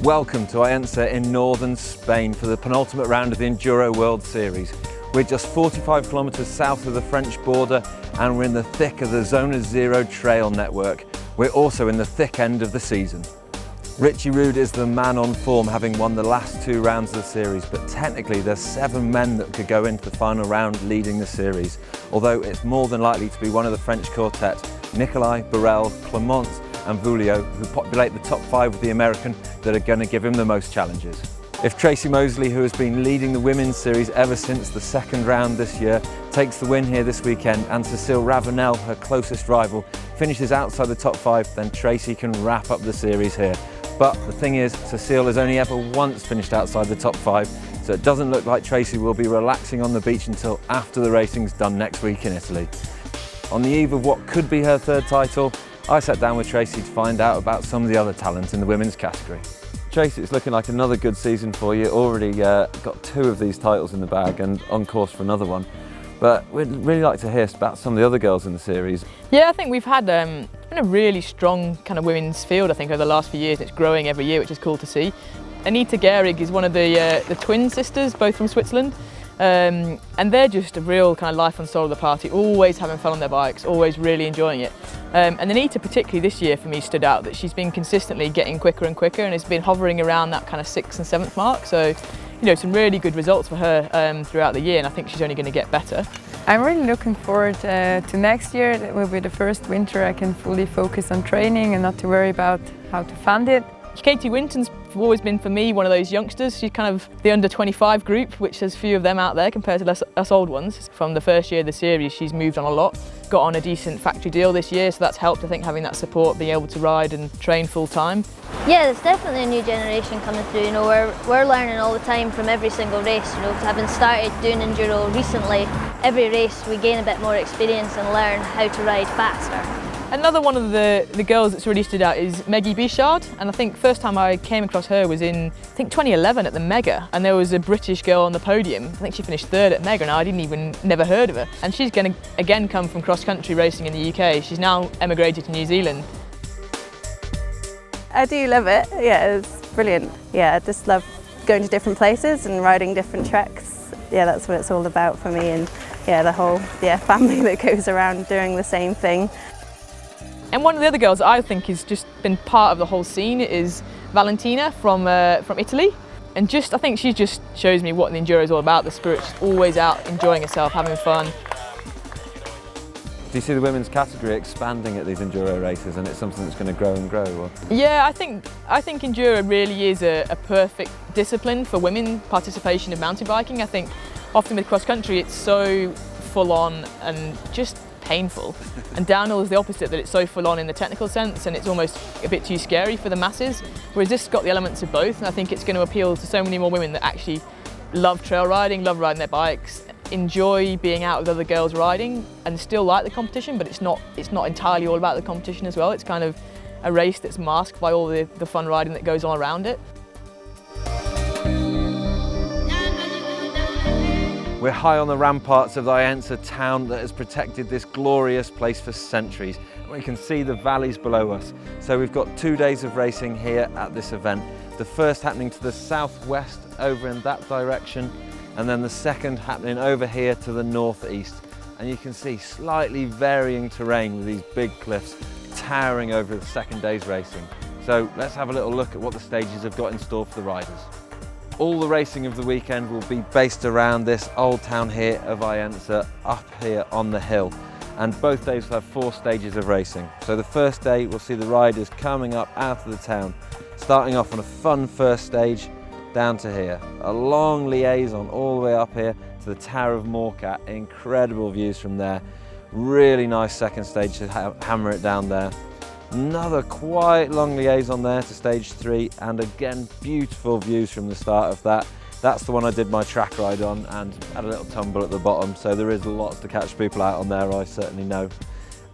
Welcome to Ainsa in northern Spain for the penultimate round of the Enduro World Series. We're just 45 kilometres south of the French border and we're in the thick of the Zona Zero trail network. We're also in the thick end of the season. Richie Rude is the man on form, having won the last two rounds of the series, but technically there's 7 men that could go into the final round leading the series, although it's more than likely to be one of the French quartet, Nicolai, Borel, Clement and Voulio, who populate the top 5 with the American, that are going to give him the most challenges. If Tracy Moseley, who has been leading the women's series ever since the second round this year, takes the win here this weekend and Cecile Ravenel, her closest rival, finishes outside the top 5, then Tracy can wrap up the series here. But the thing is, Cecile has only ever once finished outside the top 5, so it doesn't look like Tracy will be relaxing on the beach until after the racing's done next week in Italy. On the eve of what could be her third title, I sat down with Tracy to find out about some of the other talent in the women's category. Tracy, it's looking like another good season for you. Already got 2 of these titles in the bag and on course for another one. But we'd really like to hear about some of the other girls in the series. Yeah, I think we've had it's been a really strong kind of women's field, I think, over the last few years. It's growing every year, which is cool to see. Anita Gehrig is one of the twin sisters, both from Switzerland. And they're just a real kind of life and soul of the party, always having fun on their bikes, always really enjoying it. And Anita particularly this year for me stood out that she's been consistently getting quicker and quicker and has been hovering around that kind of 6th and 7th mark. So, you know, some really good results for her throughout the year, and I think she's only going to get better. I'm really looking forward to next year. It will be the first winter I can fully focus on training and not to worry about how to fund it. Katie Winton's always been for me one of those youngsters. She's kind of the under 25 group, which there's few of them out there compared to us old ones. From the first year of the series, she's moved on a lot, got on a decent factory deal this year, so that's helped, I think, having that support, being able to ride and train full time. Yeah, there's definitely a new generation coming through. You know, we're learning all the time from every single race. You know, having started doing enduro recently, every race we gain a bit more experience and learn how to ride faster. Another one of the girls that's really stood out is Maggie Bichard, and I think first time I came across her was in, I think, 2011 at the Mega, and there was a British girl on the podium. I think she finished 3rd at Mega, and I never heard of her. And she's going to again come from cross-country racing in the UK. She's now emigrated to New Zealand. I do love it, yeah, it's brilliant. Yeah, I just love going to different places and riding different tracks. Yeah, that's what it's all about for me, and yeah, the whole family that goes around doing the same thing. And one of the other girls that I think has just been part of the whole scene is Valentina from Italy. And I think she just shows me what the Enduro is all about, the spirit. She's always out enjoying herself, having fun. Do you see the women's category expanding at these Enduro races, and it's something that's going to grow and grow? Or? Yeah, I think Enduro really is a perfect discipline for women participation in mountain biking. I think often with cross country it's so full on and just painful, and downhill is the opposite, that it's so full on in the technical sense and it's almost a bit too scary for the masses, whereas this has got the elements of both, and I think it's going to appeal to so many more women that actually love trail riding, love riding their bikes, enjoy being out with other girls riding and still like the competition, but it's not entirely all about the competition as well. It's kind of a race that's masked by all the fun riding that goes on around it. We're high on the ramparts of the Ainsa town that has protected this glorious place for centuries. We can see the valleys below us. So we've got 2 days of racing here at this event. The first happening to the southwest over in that direction, and then the second happening over here to the northeast. And you can see slightly varying terrain with these big cliffs towering over the second day's racing. So let's have a little look at what the stages have got in store for the riders. All the racing of the weekend will be based around this old town here of Ainsa, up here on the hill. And both days will have 4 stages of racing. So the first day we'll see the riders coming up out of the town, starting off on a fun first stage down to here. A long liaison all the way up here to the Tower of Morcat. Incredible views from there. Really nice second stage to hammer it down there. Another quite long liaison there to stage 3, and again beautiful views from the start of that. That's the one I did my track ride on and had a little tumble at the bottom, so there is lots to catch people out on there, I certainly know.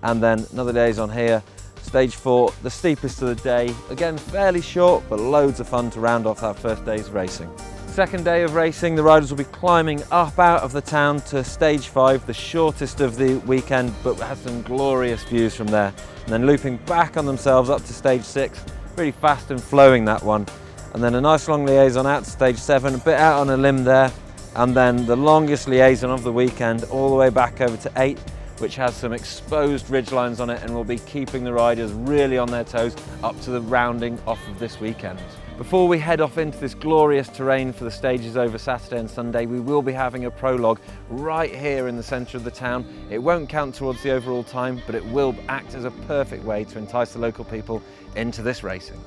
And then another liaison here, stage 4, the steepest of the day. Again fairly short, but loads of fun to round off that first day's racing. Second day of racing, the riders will be climbing up out of the town to stage 5, the shortest of the weekend, but has some glorious views from there. And then looping back on themselves up to stage 6, really fast and flowing that one. and then a nice long liaison out to stage 7, a bit out on a limb there, and then the longest liaison of the weekend all the way back over to 8, which has some exposed ridge lines on it and will be keeping the riders really on their toes up to the rounding off of this weekend. Before we head off into this glorious terrain for the stages over Saturday and Sunday, we will be having a prologue right here in the centre of the town. It won't count towards the overall time, but it will act as a perfect way to entice the local people into this racing.